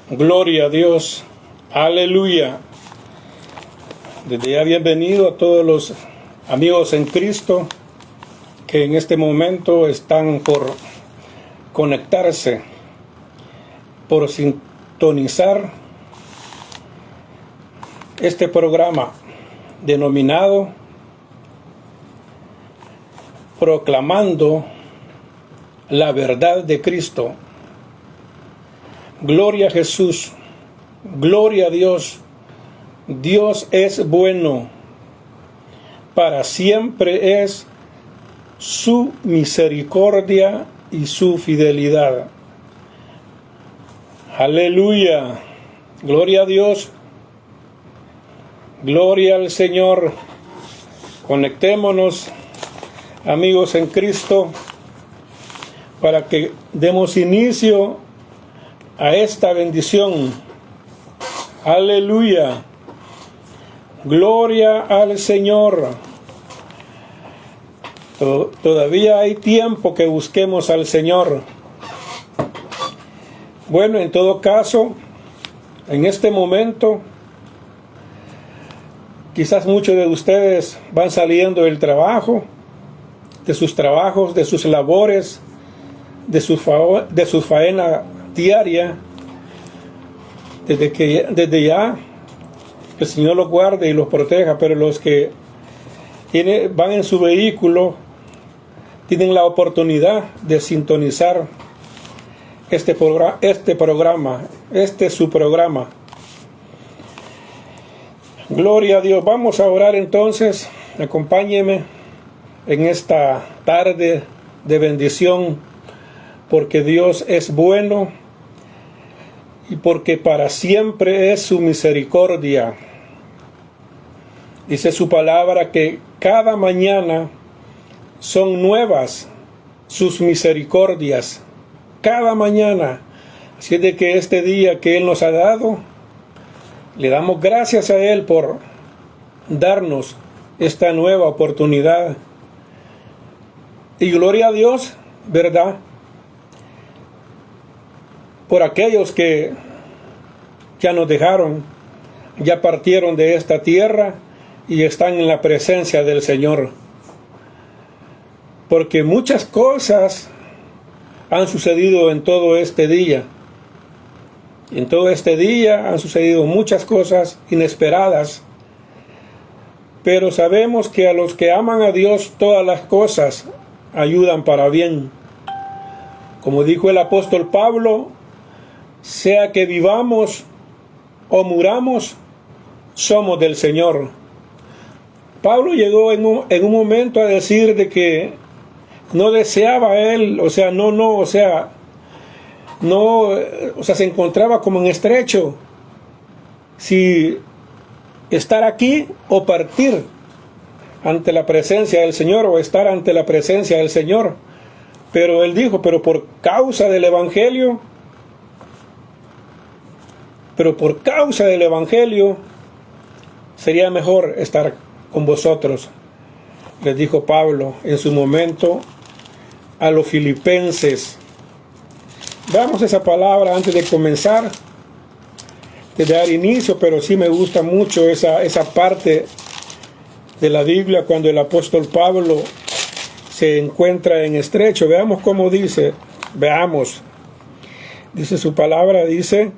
Gloria a Dios. Aleluya. Desde ya bienvenido a todos los amigos en Cristo que en este momento están por conectarse, por sintonizar este programa denominado Proclamando la verdad de Cristo. Gloria a Jesús, gloria a Dios. Dios es bueno, para siempre es su misericordia y su fidelidad. Aleluya, gloria a Dios, gloria al Señor. Conectémonos, amigos en Cristo, para que demos inicio a esta bendición. Aleluya. Gloria al Señor. Todavía hay tiempo que busquemos al Señor. Bueno, en todo caso, en este momento, quizás muchos de ustedes van saliendo del trabajo, de sus trabajos, de sus labores, de su faena diaria, desde ya el Señor los guarde y los proteja. Pero los que van en su vehículo tienen la oportunidad de sintonizar este programa, su programa. Gloria a Dios. Vamos a orar entonces. Acompáñeme en esta tarde de bendición, porque Dios es bueno y porque para siempre es su misericordia. Dice su palabra que cada mañana son nuevas sus misericordias, cada mañana. Así es de que este día que Él nos ha dado, le damos gracias a Él por darnos esta nueva oportunidad. Y gloria a Dios, ¿verdad?, por aquellos que ya nos dejaron, ya partieron de esta tierra y están en la presencia del Señor. Porque muchas cosas han sucedido en todo este día. En todo este día han sucedido muchas cosas inesperadas. Pero sabemos que a los que aman a Dios todas las cosas ayudan para bien. Como dijo el apóstol Pablo, sea que vivamos o muramos, somos del Señor. Pablo llegó en un momento a decir de que no deseaba él, se encontraba como en estrecho si estar aquí o partir ante la presencia del Señor, o estar ante la presencia del Señor. Pero él dijo, pero por causa del Evangelio, sería mejor estar con vosotros, les dijo Pablo en su momento a los filipenses. Veamos esa palabra antes de comenzar, de dar inicio, pero sí me gusta mucho esa parte de la Biblia cuando el apóstol Pablo se encuentra en estrecho. Veamos cómo dice, dice su palabra, dice: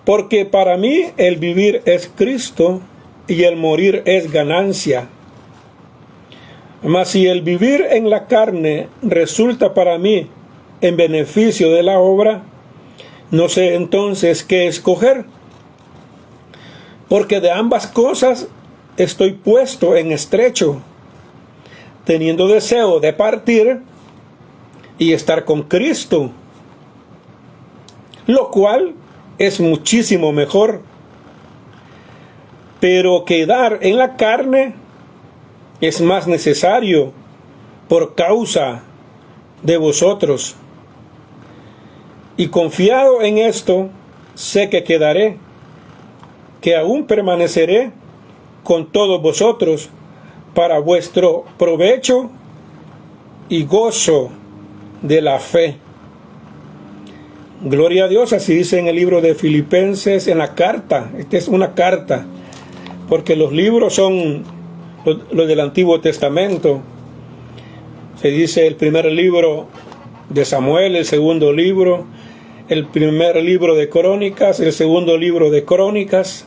porque para mí el vivir es Cristo y el morir es ganancia. Mas si el vivir en la carne resulta para mí en beneficio de la obra, no sé entonces qué escoger. Porque de ambas cosas estoy puesto en estrecho, teniendo deseo de partir y estar con Cristo, lo cual es muchísimo mejor. Pero quedar en la carne es más necesario por causa de vosotros. Y confiado en esto, sé que quedaré, que aún permaneceré con todos vosotros para vuestro provecho y gozo de la fe. Gloria a Dios, así dice en el libro de Filipenses, en la carta. Esta es una carta, porque los libros son los del Antiguo Testamento. Se dice el primer libro de Samuel, el segundo libro, el primer libro de Crónicas, el segundo libro de Crónicas.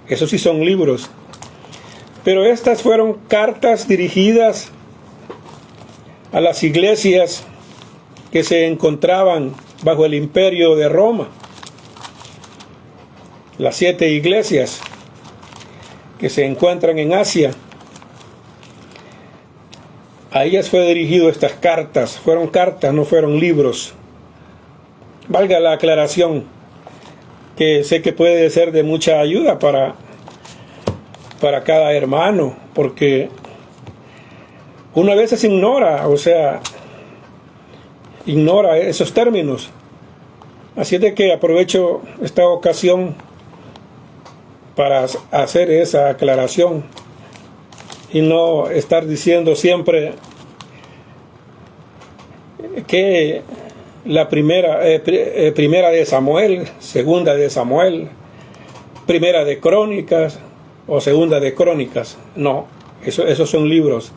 Esos sí son libros. Pero estas fueron cartas dirigidas a las iglesias que se encontraban bajo el imperio de Roma. Las 7 iglesias que se encuentran en Asia. A ellas fue dirigido estas cartas. Fueron cartas, no fueron libros. Valga la aclaración, que sé que puede ser de mucha ayuda para cada hermano, porque uno a veces ignora esos términos. Así es de que aprovecho esta ocasión para hacer esa aclaración y no estar diciendo siempre que la primera de Samuel, segunda de Samuel, primera de Crónicas o segunda de Crónicas. No, esos son libros.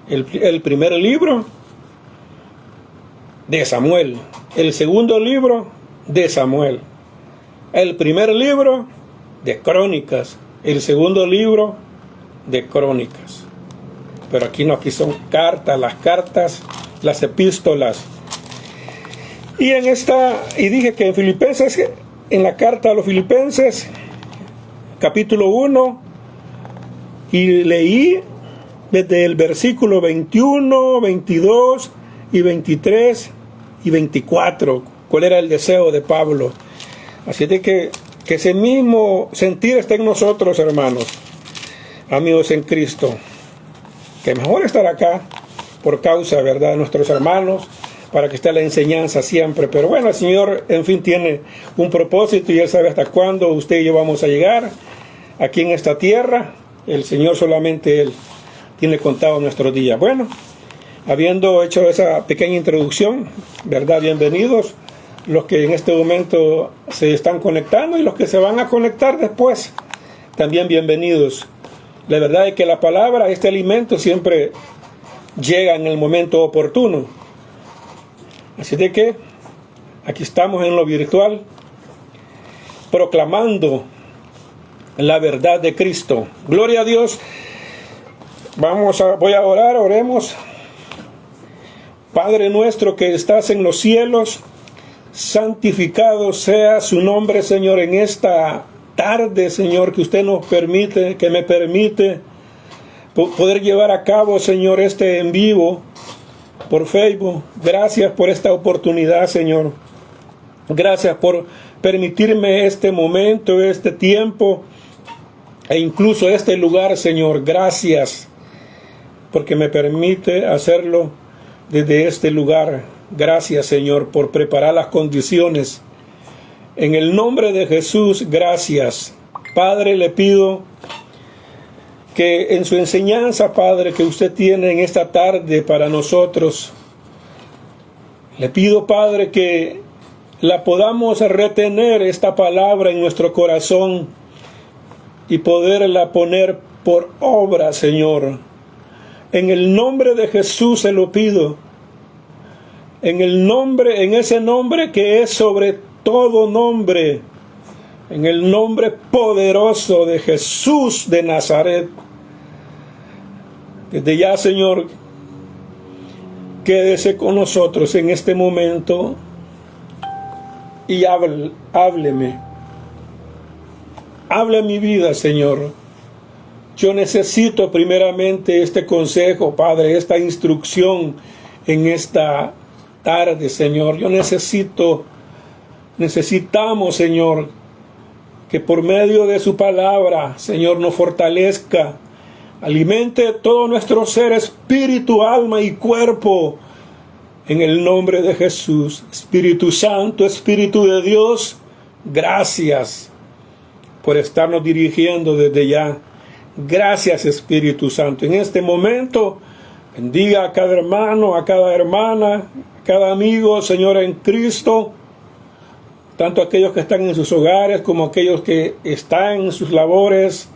El primer libro de Samuel, el segundo libro de Samuel, el primer libro de Crónicas, el segundo libro de Crónicas. Pero aquí no, aquí son cartas, las epístolas. Y dije que en Filipenses, en la carta a los Filipenses, capítulo 1, y leí desde el versículo 21, 22 y 23 y 24, cuál era el deseo de Pablo. Así de que ese mismo sentir esté en nosotros, hermanos, amigos en Cristo. Que mejor estar acá por causa, ¿verdad?, de nuestros hermanos, para que esté la enseñanza siempre. Pero bueno, el Señor, en fin, tiene un propósito y Él sabe hasta cuándo usted y yo vamos a llegar aquí en esta tierra. El Señor solamente Él tiene contado nuestros días. Bueno, habiendo hecho esa pequeña introducción, ¿verdad?, bienvenidos los que en este momento se están conectando y los que se van a conectar después, también bienvenidos. La verdad es que la palabra, este alimento, siempre llega en el momento oportuno. Así de que aquí estamos en lo virtual, proclamando la verdad de Cristo. Gloria a Dios. Voy a orar, oremos. Padre nuestro que estás en los cielos, santificado sea su nombre, Señor, en esta tarde, Señor, que usted nos permite, que me permite poder llevar a cabo, Señor, este en vivo por Facebook. Gracias por esta oportunidad, Señor. Gracias por permitirme este momento, este tiempo e incluso este lugar, Señor. Gracias porque me permite hacerlo desde este lugar. Gracias, Señor, por preparar las condiciones. En el nombre de Jesús, gracias. Padre, le pido que en su enseñanza, Padre, que usted tiene en esta tarde para nosotros, le pido, Padre, que la podamos retener esta palabra en nuestro corazón y poderla poner por obra, Señor. En el nombre de Jesús se lo pido. En ese nombre que es sobre todo nombre, en el nombre poderoso de Jesús de Nazaret. Desde ya, Señor, quédese con nosotros en este momento y hábleme. Hable mi vida, Señor. Yo necesito primeramente este consejo, Padre, esta instrucción en esta tarde, Señor. Necesitamos, Señor, que por medio de su palabra, Señor, nos fortalezca, alimente todo nuestro ser, espíritu, alma y cuerpo, en el nombre de Jesús. Espíritu Santo, Espíritu de Dios, gracias por estarnos dirigiendo desde ya. Gracias, Espíritu Santo. En este momento, bendiga a cada hermano, a cada hermana, a cada amigo, Señor, en Cristo. tanto aquellos que están en sus hogares como aquellos que están en sus labores,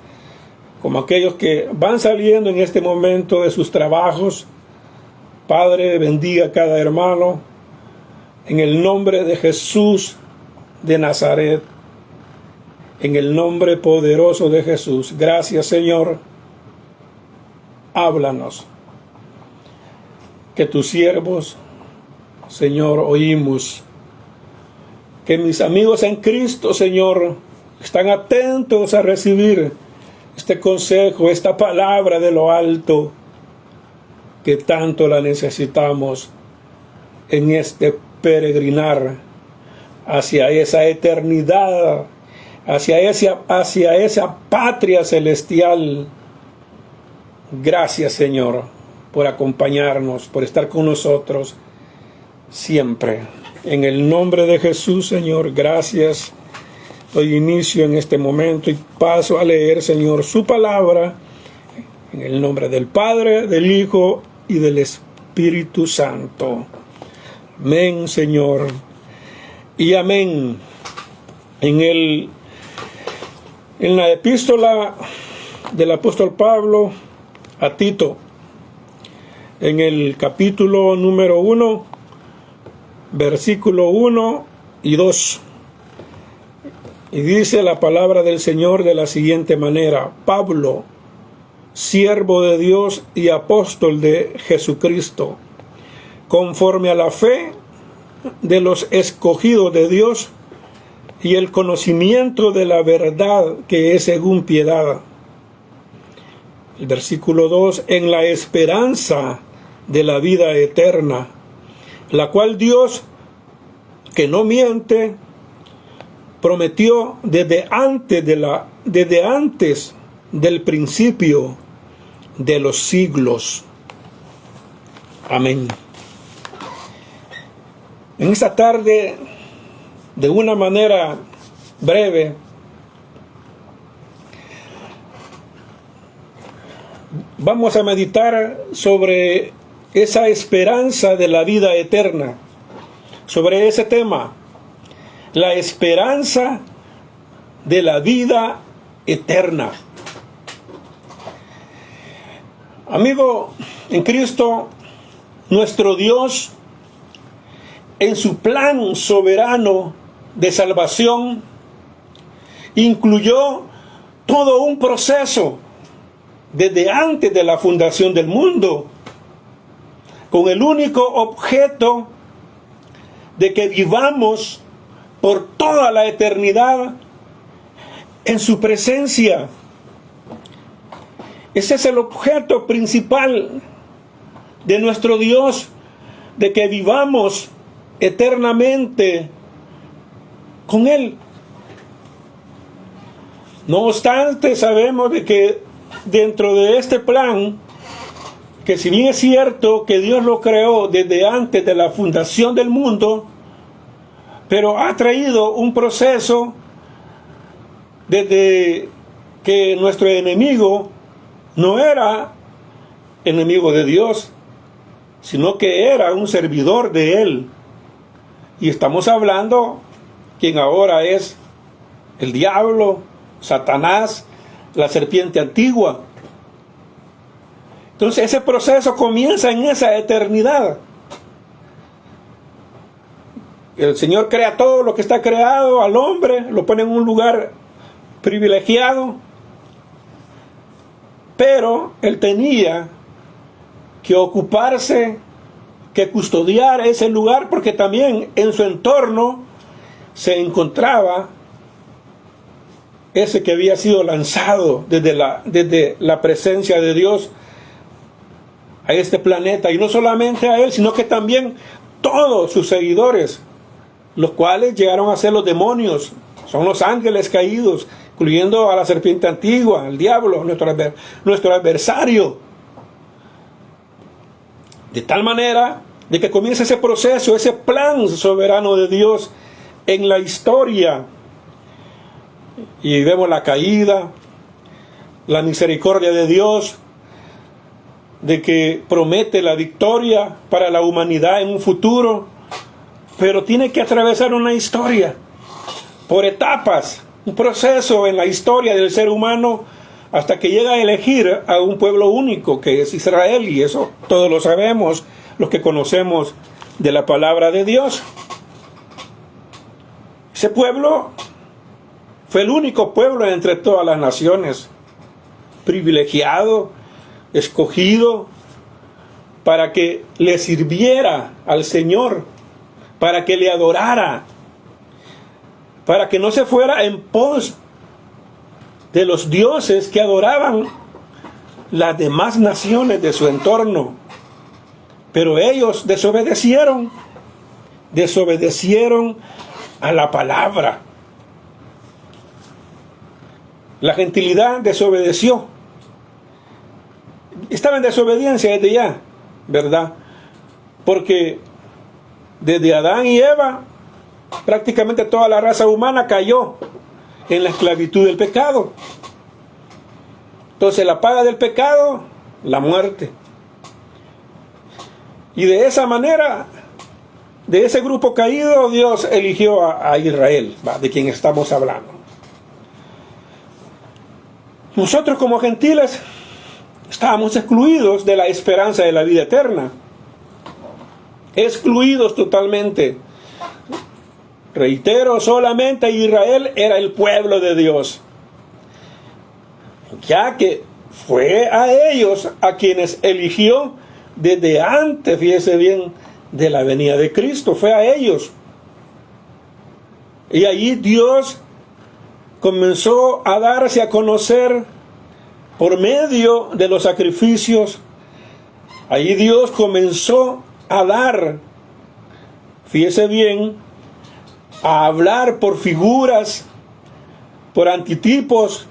como aquellos que van saliendo en este momento de sus trabajos. Padre, bendiga a cada hermano en el nombre de Jesús de Nazaret, en el nombre poderoso de Jesús. Gracias, Señor. Háblanos, que tus siervos, Señor, oímos. Que mis amigos en Cristo, Señor, están atentos a recibir este consejo, esta palabra de lo alto, que tanto la necesitamos en este peregrinar hacia esa eternidad, hacia esa patria celestial. Gracias, Señor, por acompañarnos, por estar con nosotros siempre. En el nombre de Jesús, Señor, gracias. Doy inicio en este momento y paso a leer, Señor, su palabra en el nombre del Padre, del Hijo y del Espíritu Santo. Amén, Señor. Y amén. En la epístola del apóstol Pablo a Tito, en el capítulo número 1, versículo 1 y 2. Y dice la palabra del Señor de la siguiente manera: Pablo, siervo de Dios y apóstol de Jesucristo, conforme a la fe de los escogidos de Dios y el conocimiento de la verdad que es según piedad. El versículo 2, en la esperanza de la vida eterna, la cual Dios, que no miente, prometió desde antes del principio de los siglos. Amén. En esta tarde, de una manera breve, vamos a meditar sobre esa esperanza de la vida eterna, sobre ese tema, la esperanza de la vida eterna. Amigo en Cristo, nuestro Dios, en su plan soberano de salvación, incluyó todo un proceso desde antes de la fundación del mundo, con el único objeto de que vivamos por toda la eternidad en su presencia. Ese es el objeto principal de nuestro Dios, de que vivamos eternamente con Él. No obstante, sabemos de que dentro de este plan, que si bien es cierto que Dios lo creó desde antes de la fundación del mundo, pero ha traído un proceso desde que nuestro enemigo no era enemigo de Dios, sino que era un servidor de Él. Y estamos hablando quien ahora es el diablo, Satanás, la serpiente antigua. Entonces ese proceso comienza en esa eternidad. El Señor crea todo lo que está creado, al hombre lo pone en un lugar privilegiado, pero Él tenía que ocuparse, que custodiar ese lugar, porque también en su entorno se encontraba ese que había sido lanzado desde la presencia de Dios a este planeta, y no solamente a él, sino que también todos sus seguidores, los cuales llegaron a ser los demonios, son los ángeles caídos, incluyendo a la serpiente antigua, al diablo, nuestro adversario. De tal manera de que comienza ese proceso, ese plan soberano de Dios en la historia. Y vemos la caída, la misericordia de Dios, de que promete la victoria para la humanidad en un futuro, pero tiene que atravesar una historia. por etapas, un proceso en la historia del ser humano hasta que llega a elegir a un pueblo único que es Israel, y eso todos lo sabemos, los que conocemos de la palabra de Dios. Ese pueblo fue el único pueblo entre todas las naciones, privilegiado, escogido, para que le sirviera al Señor, para que le adorara, para que no se fuera en pos de los dioses que adoraban las demás naciones de su entorno. Pero ellos desobedecieron a la palabra. La gentilidad desobedeció. Estaba en desobediencia desde ya, ¿verdad? Porque desde Adán y Eva, prácticamente toda la raza humana cayó en la esclavitud del pecado. Entonces la paga del pecado, la muerte. Y de esa manera, de ese grupo caído, Dios eligió a Israel, de quien estamos hablando. Nosotros como gentiles estábamos excluidos de la esperanza de la vida eterna. Excluidos totalmente. Reitero, solamente Israel era el pueblo de Dios, ya que fue a ellos a quienes eligió desde antes, fíjese bien, de la venida de Cristo. Fue a ellos. Y allí Dios comenzó a darse a conocer por medio de los sacrificios. Allí Dios comenzó a dar, fíjese bien, a hablar por figuras, por antitipos,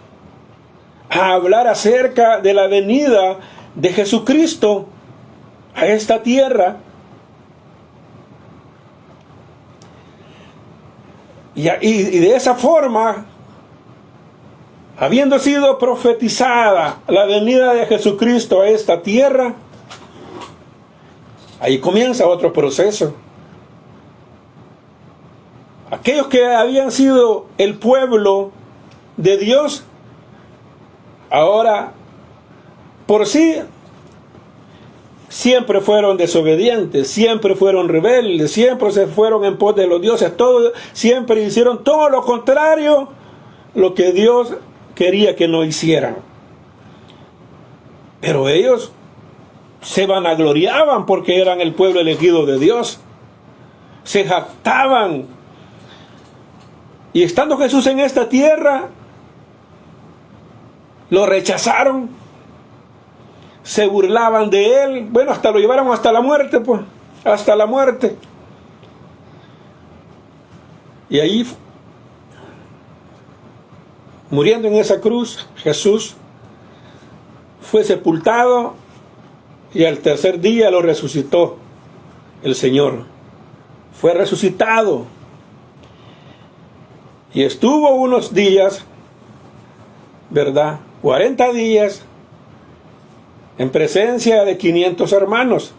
a hablar acerca de la venida de Jesucristo a esta tierra. Y de esa forma, habiendo sido profetizada la venida de Jesucristo a esta tierra, ahí comienza otro proceso. Aquellos que habían sido el pueblo de Dios, ahora por sí siempre fueron desobedientes, siempre fueron rebeldes, siempre se fueron en pos de los dioses, siempre hicieron todo lo contrario lo que Dios quería que no hicieran. Pero ellos se vanagloriaban porque eran el pueblo elegido de Dios, se jactaban. Y estando Jesús en esta tierra, lo rechazaron, se burlaban de él, bueno, hasta lo llevaron hasta la muerte, pues, hasta la muerte. Y ahí, muriendo en esa cruz, Jesús fue sepultado y al tercer día lo resucitó el Señor. Fue resucitado. Y estuvo unos días, ¿verdad? 40 días en presencia de 500 hermanos.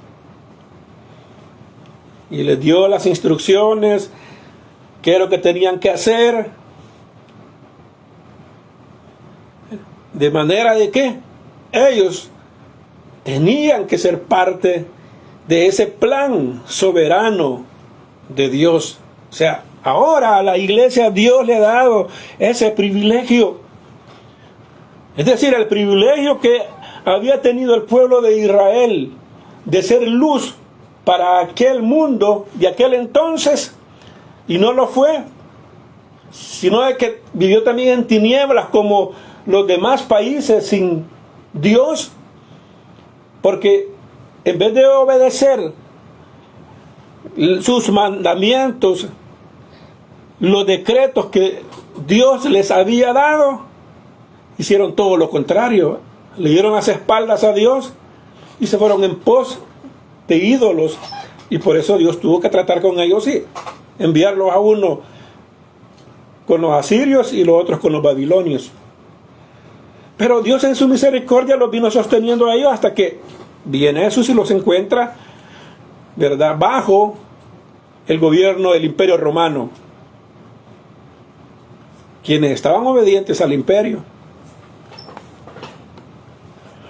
Y les dio las instrucciones, qué era lo que tenían que hacer. De manera de que ellos tenían que ser parte de ese plan soberano de Dios. O sea, ahora a la iglesia Dios le ha dado ese privilegio. Es decir, el privilegio que había tenido el pueblo de Israel de ser luz para aquel mundo de aquel entonces, y no lo fue, sino de que vivió también en tinieblas como los demás países sin Dios, porque en vez de obedecer sus mandamientos, los decretos que Dios les había dado, hicieron todo lo contrario. Le dieron las espaldas a Dios y se fueron en pos de ídolos. Y por eso Dios tuvo que tratar con ellos y enviarlos a uno con los asirios y los otros con los babilonios. Pero Dios en su misericordia los vino sosteniendo a ellos hasta que viene Jesús y los encuentra, ¿verdad?, bajo el gobierno del Imperio Romano. quienes estaban obedientes al imperio.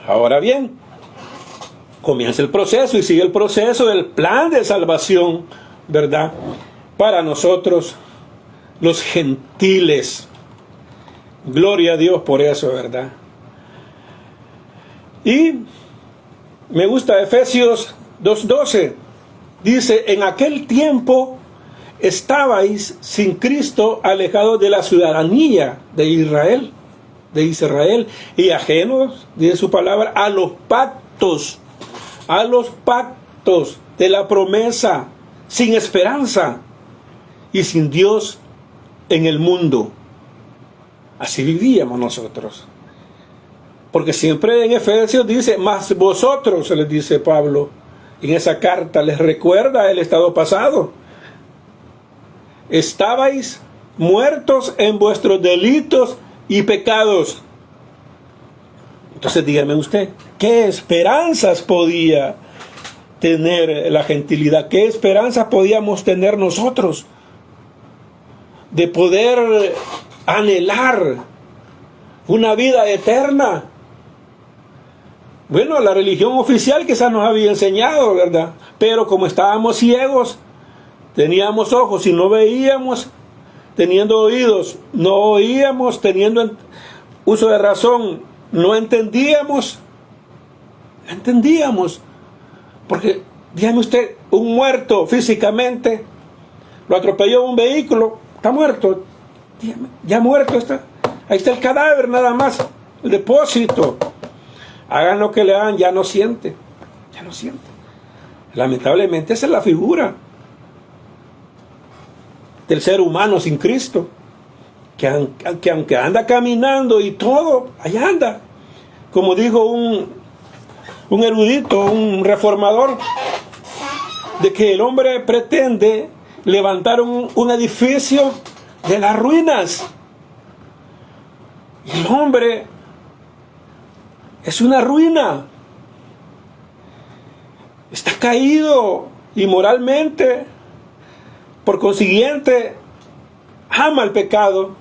Ahora bien, comienza el proceso y sigue el proceso del plan de salvación, ¿verdad? Para nosotros, los gentiles. Gloria a Dios por eso, ¿verdad? Y me gusta Efesios 2:12. Dice, en aquel tiempo estabais sin Cristo, alejados de la ciudadanía de Israel, y ajenos, dice su palabra, a los pactos de la promesa, sin esperanza y sin Dios en el mundo. Así vivíamos nosotros. Porque siempre en Efesios dice, mas vosotros, se les dice Pablo, en esa carta les recuerda el estado pasado. Estabais muertos en vuestros delitos y pecados. Entonces dígame usted, ¿qué esperanzas podía tener la gentilidad? ¿Qué esperanzas podíamos tener nosotros de poder anhelar una vida eterna? Bueno, la religión oficial quizás nos había enseñado, ¿verdad? Pero como estábamos ciegos, teníamos ojos y no veíamos, teniendo oídos, no oíamos, teniendo uso de razón, no entendíamos, porque, dígame usted, un muerto físicamente, lo atropelló un vehículo, está muerto, dígame, ya muerto está, ahí está el cadáver nada más, el depósito, hagan lo que le hagan, ya no siente, lamentablemente esa es la figura del ser humano sin Cristo, que aunque anda caminando y todo, ahí anda, como dijo un erudito, un reformador, de que el hombre pretende levantar un edificio de las ruinas, y el hombre es una ruina, está caído inmoralmente, por consiguiente ama el pecado,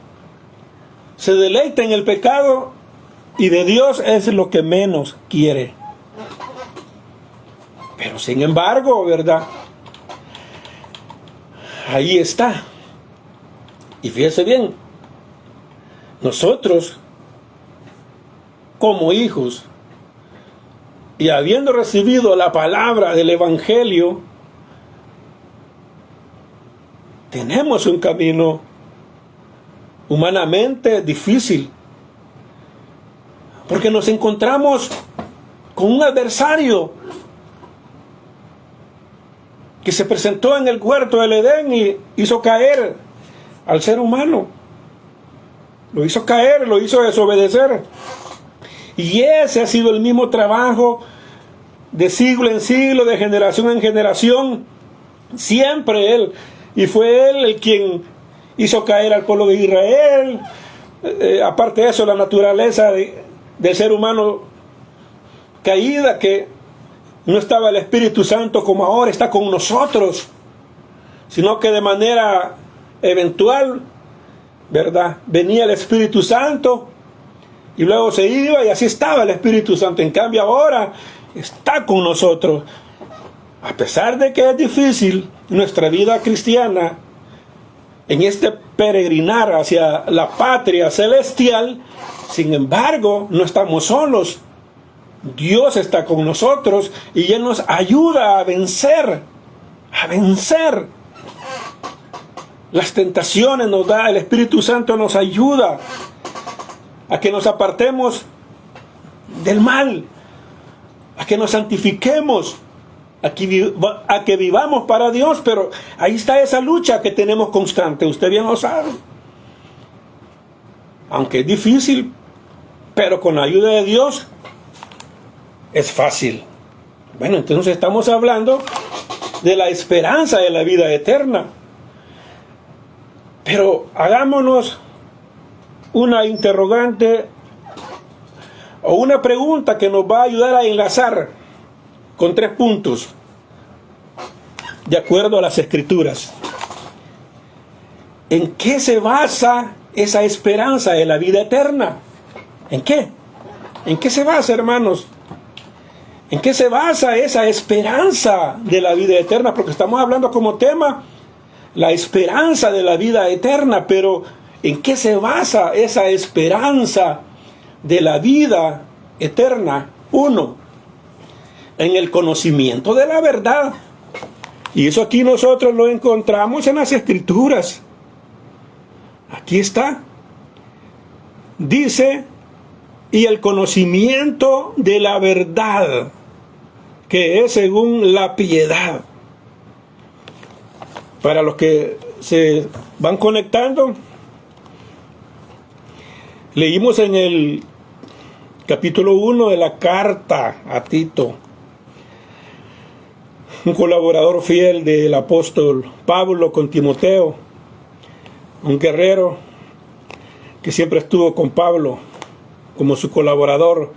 se deleita en el pecado y de Dios es lo que menos quiere. Pero sin embargo, ¿verdad? Ahí está. Y fíjese bien, nosotros como hijos y habiendo recibido la palabra del Evangelio, tenemos un camino humanamente difícil, porque nos encontramos con un adversario que se presentó en el huerto del Edén y hizo caer al ser humano, lo hizo caer, lo hizo desobedecer, y ese ha sido el mismo trabajo de siglo en siglo, de generación en generación, siempre él. Y fue él el quien hizo caer al pueblo de Israel. Aparte de eso, la naturaleza del ser humano caída, que no estaba el Espíritu Santo como ahora está con nosotros, sino que de manera eventual, ¿verdad? Venía el Espíritu Santo y luego se iba y así estaba el Espíritu Santo. En cambio ahora está con nosotros. A pesar de que es difícil nuestra vida cristiana en este peregrinar hacia la patria celestial, sin embargo, no estamos solos. Dios está con nosotros y Él nos ayuda a vencer las tentaciones, nos da, el Espíritu Santo nos ayuda a que nos apartemos del mal, a que nos santifiquemos, a que vivamos para Dios. Pero ahí está esa lucha que tenemos constante, usted bien lo sabe, aunque es difícil, pero con la ayuda de Dios es fácil. Bueno, entonces estamos hablando de la esperanza de la vida eterna, pero hagámonos una interrogante o una pregunta que nos va a ayudar a enlazar con 3 puntos de acuerdo a las Escrituras. ¿En qué se basa esa esperanza de la vida eterna. ¿En qué? ¿En qué se basa, hermanos? ¿En qué se basa esa esperanza de la vida eterna? Porque estamos hablando como tema la esperanza de la vida eterna, pero ¿en qué se basa esa esperanza de la vida eterna? Uno, en el conocimiento de la verdad. Y eso aquí nosotros lo encontramos en las Escrituras. Aquí está. Dice, y el conocimiento de la verdad, que es según la piedad. Para los que se van conectando, leímos en el capítulo 1 de la carta a Tito, un colaborador fiel del apóstol Pablo con Timoteo, un guerrero que siempre estuvo con Pablo como su colaborador,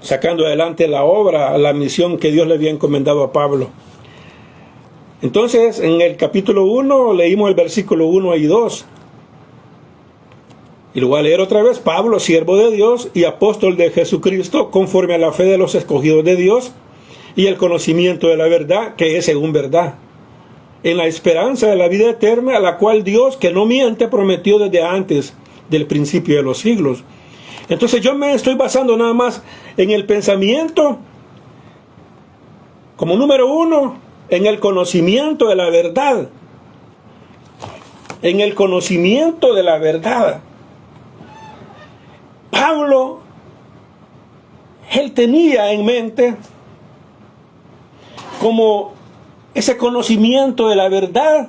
sacando adelante la obra, la misión que Dios le había encomendado a Pablo. Entonces, en el capítulo 1 leímos el versículo 1 y 2. Y lo voy a leer otra vez. Pablo, siervo de Dios y apóstol de Jesucristo, conforme a la fe de los escogidos de Dios y el conocimiento de la verdad, que es según verdad, en la esperanza de la vida eterna, a la cual Dios, que no miente, prometió desde antes del principio de los siglos. Entonces yo me estoy basando nada más en el pensamiento, como número uno, en el conocimiento de la verdad. En el conocimiento de la verdad. Pablo, él tenía en mente como ese conocimiento de la verdad.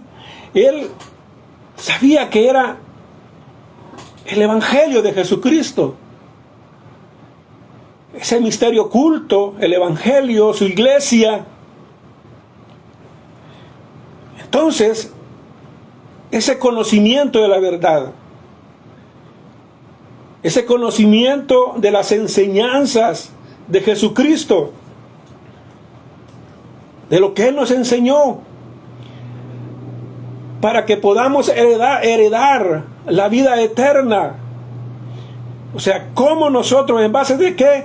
Él sabía que era el Evangelio de Jesucristo. Ese misterio oculto, el Evangelio, su iglesia. Entonces, ese conocimiento de la verdad, ese conocimiento de las enseñanzas de Jesucristo, de lo que Él nos enseñó, para que podamos heredar la vida eterna. O sea, cómo nosotros, en base de qué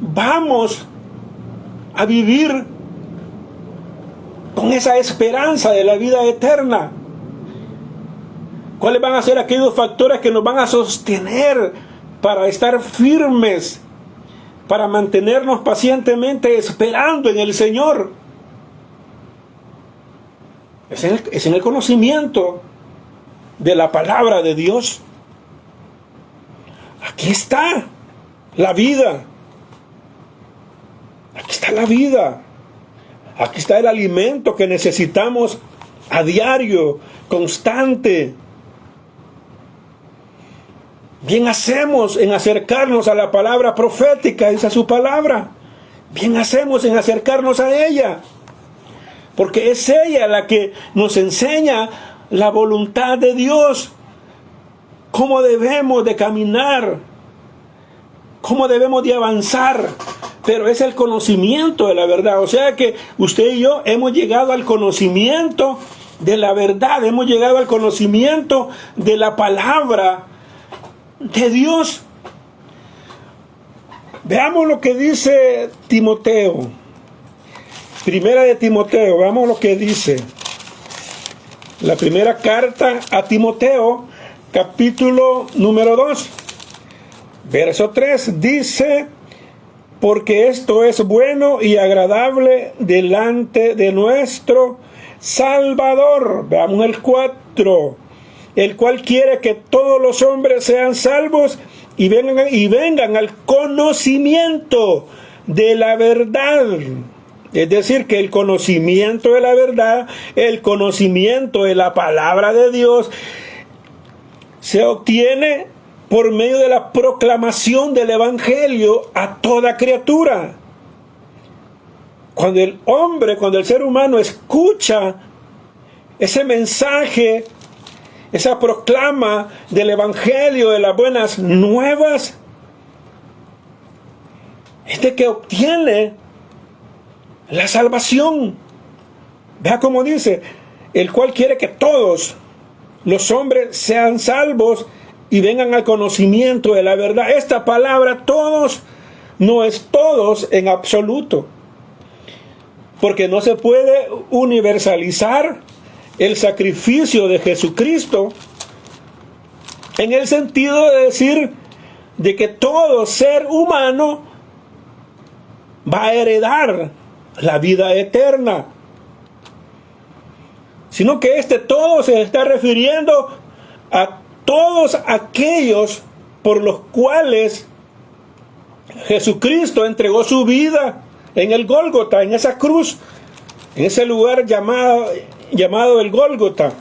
vamos a vivir con esa esperanza de la vida eterna. ¿Cuáles van a ser aquellos factores que nos van a sostener para estar firmes, para mantenernos pacientemente esperando en el Señor? Es en el conocimiento de la palabra de Dios. Aquí está la vida. Aquí está la vida. Aquí está el alimento que necesitamos a diario, constante. Bien hacemos en acercarnos a la palabra profética, esa es su palabra. Bien hacemos en acercarnos a ella. Porque es ella la que nos enseña la voluntad de Dios. Cómo debemos de caminar. Cómo debemos de avanzar. Pero es el conocimiento de la verdad. O sea que usted y yo hemos llegado al conocimiento de la verdad. Hemos llegado al conocimiento de la palabra de Dios. Veamos lo que dice Timoteo. Primera de Timoteo, veamos lo que dice. La primera carta a Timoteo, capítulo número 2, verso 3, dice: porque esto es bueno y agradable delante de nuestro Salvador. Veamos el 4. El cual quiere que todos los hombres sean salvos y vengan al conocimiento de la verdad. Es decir, que el conocimiento de la verdad, el conocimiento de la palabra de Dios, se obtiene por medio de la proclamación del Evangelio a toda criatura. Cuando el ser humano escucha ese mensaje, esa proclama del Evangelio, de las buenas nuevas, es de que obtiene la salvación. Vea cómo dice: el cual quiere que todos los hombres sean salvos y vengan al conocimiento de la verdad. Esta palabra todos no es todos en absoluto, porque no se puede universalizar el sacrificio de Jesucristo en el sentido de decir de que todo ser humano va a heredar la vida eterna, sino que todo se está refiriendo a todos aquellos por los cuales Jesucristo entregó su vida en el Gólgota, en esa cruz, en ese lugar llamado el Gólgota.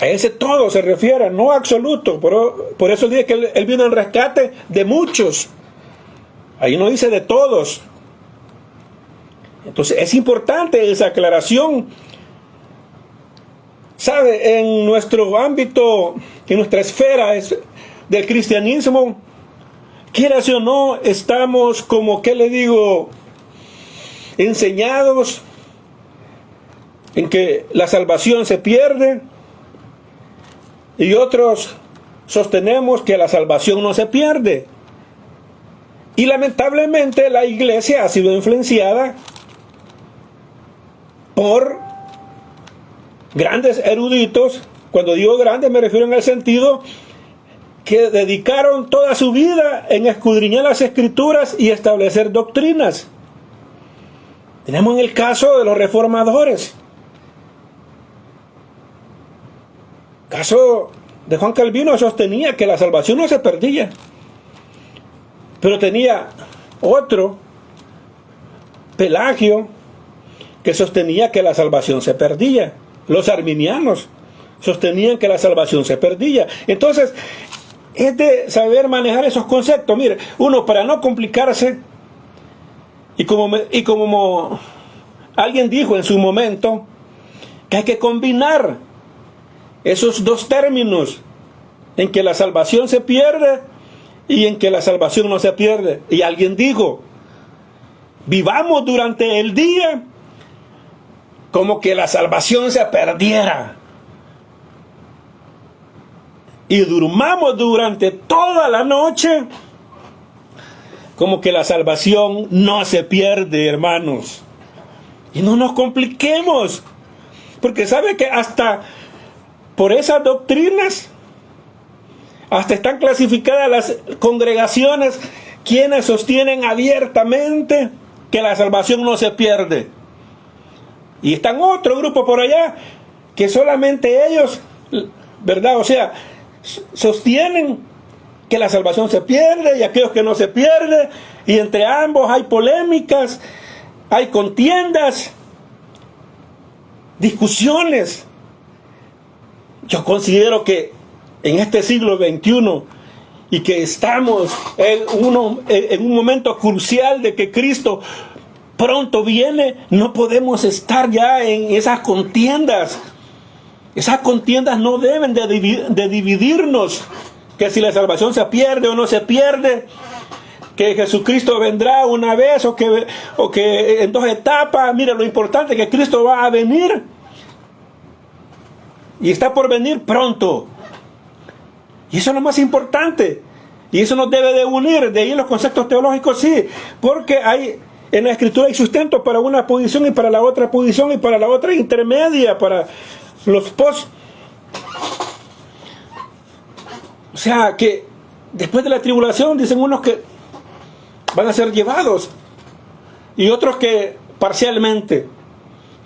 A ese todo se refiere, no absoluto. Por eso dice que Él vino en rescate de muchos. Ahí no dice de todos. Entonces es importante esa aclaración. ¿Sabe? En nuestro ámbito, en nuestra esfera del cristianismo, quieras o no, estamos como, ¿qué le digo?, enseñados en que la salvación se pierde, y otros sostenemos que la salvación no se pierde. Y lamentablemente la iglesia ha sido influenciada por grandes eruditos. Cuando digo grandes me refiero en el sentido que dedicaron toda su vida en escudriñar las escrituras y establecer doctrinas. Tenemos en el caso de los reformadores. Caso de Juan Calvino, sostenía que la salvación no se perdía. Pero tenía otro, Pelagio, que sostenía que la salvación se perdía. Los arminianos sostenían que la salvación se perdía. Entonces, es de saber manejar esos conceptos. Mire, uno, para no complicarse, y como alguien dijo en su momento, que hay que combinar esos dos términos, en que la salvación se pierde y en que la salvación no se pierde. Y alguien dijo, vivamos durante el día como que la salvación se perdiera, y durmamos durante toda la noche como que la salvación no se pierde, hermanos. Y no nos compliquemos, porque sabe que hasta por esas doctrinas hasta están clasificadas las congregaciones quienes sostienen abiertamente que la salvación no se pierde. Y están otro grupo por allá que solamente ellos, ¿verdad? O sea, sostienen que la salvación se pierde y aquellos que no se pierde, y entre ambos hay polémicas, hay contiendas, discusiones. Yo considero que en este siglo XXI, y que estamos en un momento crucial de que Cristo pronto viene, no podemos estar ya en esas contiendas. Esas contiendas no deben de dividirnos, que si la salvación se pierde o no se pierde, que Jesucristo vendrá una vez o que en dos etapas. Mira, lo importante es que Cristo va a venir y está por venir pronto, y eso es lo más importante, y eso nos debe de unir. De ahí los conceptos teológicos, sí, porque en la escritura hay sustento para una posición y para la otra posición y para la otra intermedia, para los post. O sea que después de la tribulación, dicen unos que van a ser llevados y otros que parcialmente,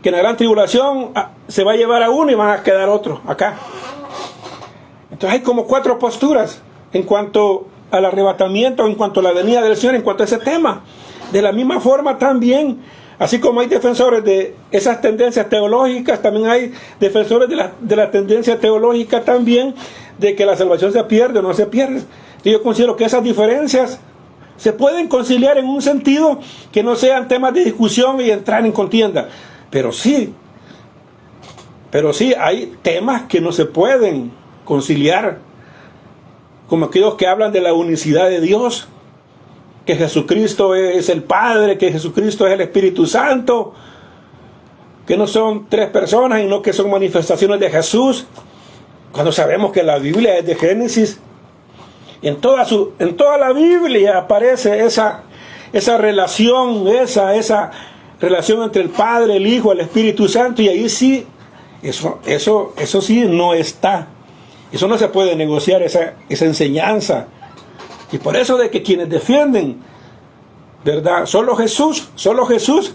que en la gran tribulación se va a llevar a uno y van a quedar otros acá. Entonces hay como 4 posturas en cuanto al arrebatamiento, en cuanto a la venida del Señor, en cuanto a ese tema. De la misma forma también, así como hay defensores de esas tendencias teológicas, también hay defensores de la tendencia teológica también de que la salvación se pierde o no se pierde. Y yo considero que esas diferencias se pueden conciliar en un sentido que no sean temas de discusión y entrar en contienda. Pero sí hay temas que no se pueden conciliar, como aquellos que hablan de la unicidad de Dios, que Jesucristo es el Padre, que Jesucristo es el Espíritu Santo, que no son tres personas, sino que son manifestaciones de Jesús, cuando sabemos que la Biblia es de Génesis. En toda la Biblia aparece esa relación, esa relación entre el Padre, el Hijo, el Espíritu Santo, y ahí sí, eso sí no está. Eso no se puede negociar, esa enseñanza. Y por eso de que quienes defienden, ¿verdad? Solo Jesús.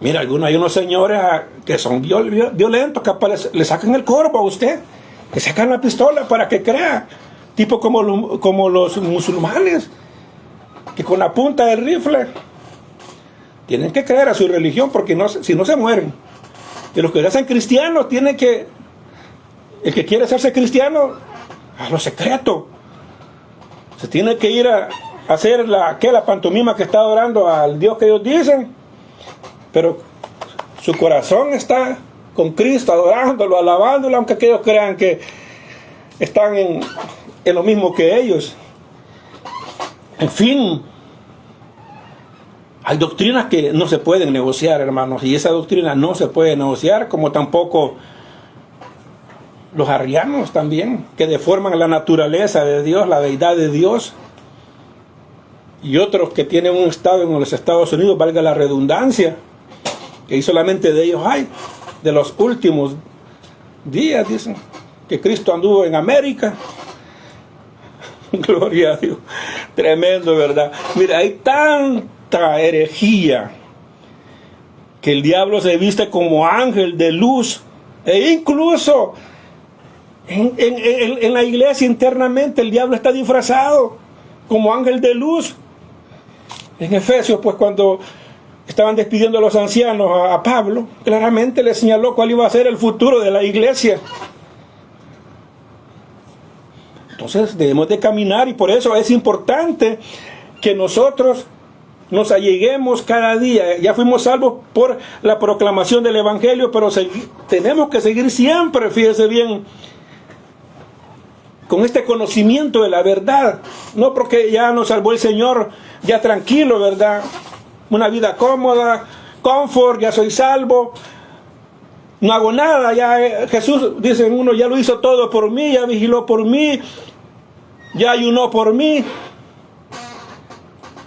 Mira, hay unos señores que son violentos, que le sacan el corvo a usted, le sacan la pistola para que crea. Tipo como los musulmanes, que con la punta del rifle tienen que creer a su religión, porque si no se mueren. Y los que ya sean cristianos el que quiere hacerse cristiano, a lo secreto, se tiene que ir a hacer la pantomima que está adorando al Dios que ellos dicen, pero su corazón está con Cristo, adorándolo, alabándolo, aunque aquellos crean que están en lo mismo que ellos. En fin, hay doctrinas que no se pueden negociar, hermanos, y esa doctrina no se puede negociar, como tampoco los arrianos también, que deforman la naturaleza de Dios, la deidad de Dios, y otros que tienen un estado en los Estados Unidos, valga la redundancia, que ahí solamente de ellos hay, de los últimos días, dicen, que Cristo anduvo en América. Gloria a Dios. Tremendo, ¿verdad? Mira, hay tanta herejía que el diablo se viste como ángel de luz, e incluso en la iglesia internamente el diablo está disfrazado como ángel de luz. En Efesios, pues, cuando estaban despidiendo a los ancianos a Pablo, claramente le señaló cuál iba a ser el futuro de la iglesia. Entonces debemos de caminar, y por eso es importante que nosotros nos alleguemos cada día. Ya fuimos salvos por la proclamación del Evangelio, pero tenemos que seguir siempre, fíjese bien, con este conocimiento de la verdad. No porque ya nos salvó el Señor, ya tranquilo, ¿verdad? Una vida cómoda, confort, ya soy salvo, no hago nada, ya Jesús, dicen uno, ya lo hizo todo por mí, ya vigiló por mí, ya ayunó por mí.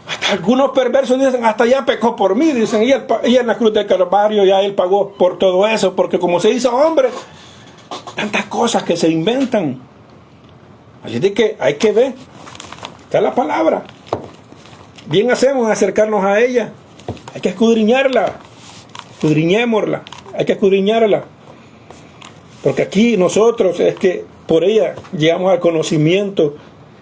Hasta algunos perversos dicen, hasta ya pecó por mí, dicen, y en la cruz del Calvario ya él pagó por todo eso, porque como se hizo hombre, tantas cosas que se inventan. Así de que hay que ver, está la palabra. Bien hacemos en acercarnos a ella. Hay que escudriñarla, escudriñémosla, hay que escudriñarla. Porque aquí nosotros es que por ella llegamos al conocimiento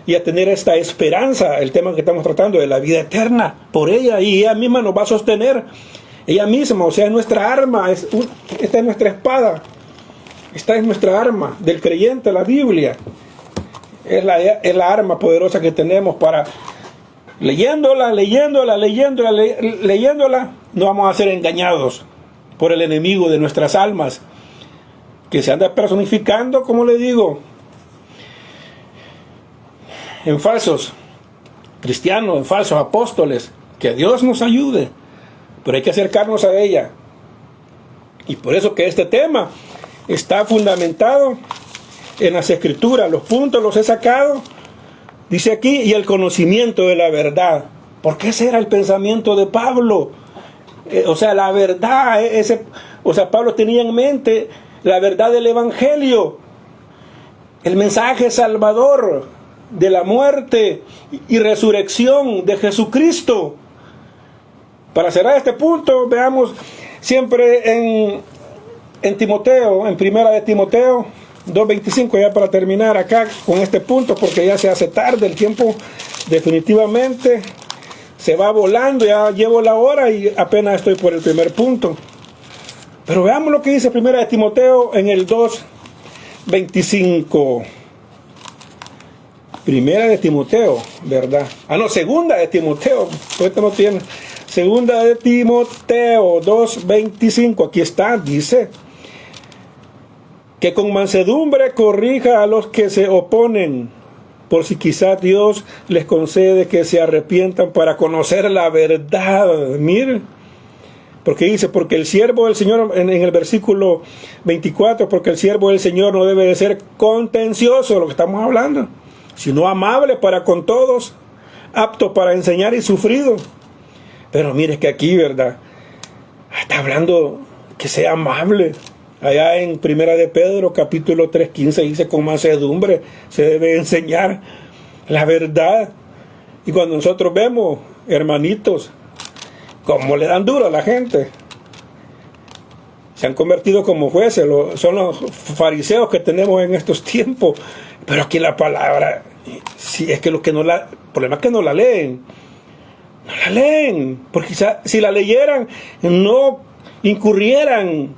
y a tener esta esperanza, el tema que estamos tratando de la vida eterna, por ella, y ella misma nos va a sostener, ella misma, o sea, es nuestra arma, esta es nuestra espada, esta es nuestra arma del creyente, la Biblia, es la arma poderosa que tenemos para, leyéndola, no vamos a ser engañados por el enemigo de nuestras almas, que se anda personificando, como le digo, en falsos cristianos, en falsos apóstoles. Que Dios nos ayude, pero hay que acercarnos a ella. Y por eso que este tema está fundamentado en las Escrituras. Los puntos los he sacado, dice aquí, y el conocimiento de la verdad. Porque ese era el pensamiento de Pablo. O sea, la verdad, Pablo tenía en mente la verdad del Evangelio, el mensaje salvador de la muerte y resurrección de Jesucristo. Para cerrar este punto, veamos siempre en Timoteo, en primera de Timoteo 2:25, ya para terminar acá con este punto, porque ya se hace tarde, el tiempo definitivamente se va volando, ya llevo la hora y apenas estoy por el primer punto. Pero veamos lo que dice primera de Timoteo en el 2:25. Primera de Timoteo, ¿verdad? Segunda de Timoteo. Esto no tiene. Segunda de Timoteo 2:25. Aquí está, dice: que con mansedumbre corrija a los que se oponen, por si quizás Dios les concede que se arrepientan para conocer la verdad. Miren, Porque dice, porque el siervo del Señor, en el versículo 24, porque el siervo del Señor no debe de ser contencioso, lo que estamos hablando, sino amable para con todos, apto para enseñar y sufrido. Pero mire que aquí, ¿verdad? Está hablando que sea amable. Allá en Primera de Pedro, capítulo 3:15, dice, con mansedumbre se debe enseñar la verdad. Y cuando nosotros vemos, hermanitos, cómo le dan duro a la gente, se han convertido como jueces, son los fariseos que tenemos en estos tiempos. Pero aquí la palabra, si es que los que no la, el problema es que no la leen. No la leen, porque si la leyeran, no incurrieran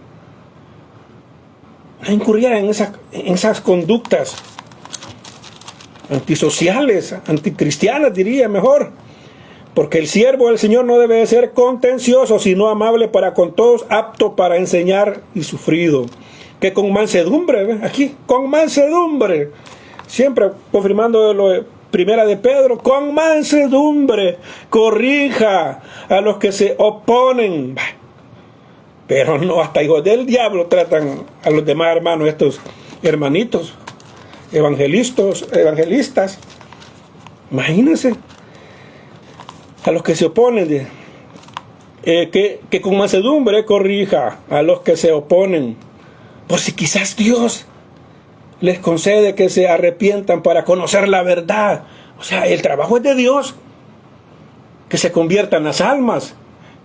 en esas conductas antisociales, anticristianas, diría mejor. Porque el siervo del Señor no debe de ser contencioso, sino amable para con todos, apto para enseñar y sufrido. Que con mansedumbre, ¿ves? Aquí, con mansedumbre, siempre confirmando lo de Primera de Pedro, con mansedumbre corrija a los que se oponen. Pero no, hasta hijos del diablo tratan a los demás hermanos, estos hermanitos evangelistas. Imagínense, a los que se oponen, que con mansedumbre corrija a los que se oponen, por si quizás Dios les concede que se arrepientan para conocer la verdad. O sea, el trabajo es de Dios, que se conviertan las almas,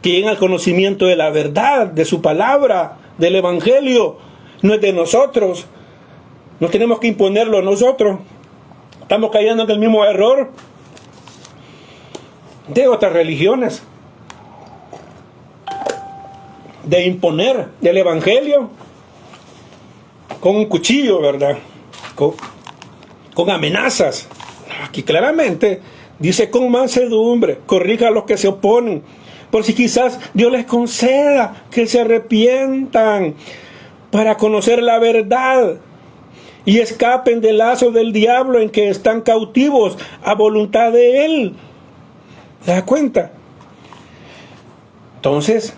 que lleguen al conocimiento de la verdad, de su palabra, del evangelio. No es de nosotros, no tenemos que imponerlo a nosotros. Estamos cayendo en el mismo error de otras religiones, de imponer el evangelio con un cuchillo, ¿verdad? Con amenazas. Aquí claramente dice, con mansedumbre corrija a los que se oponen, por si quizás Dios les conceda que se arrepientan para conocer la verdad y escapen del lazo del diablo en que están cautivos a voluntad de él. ¿Se da cuenta? Entonces,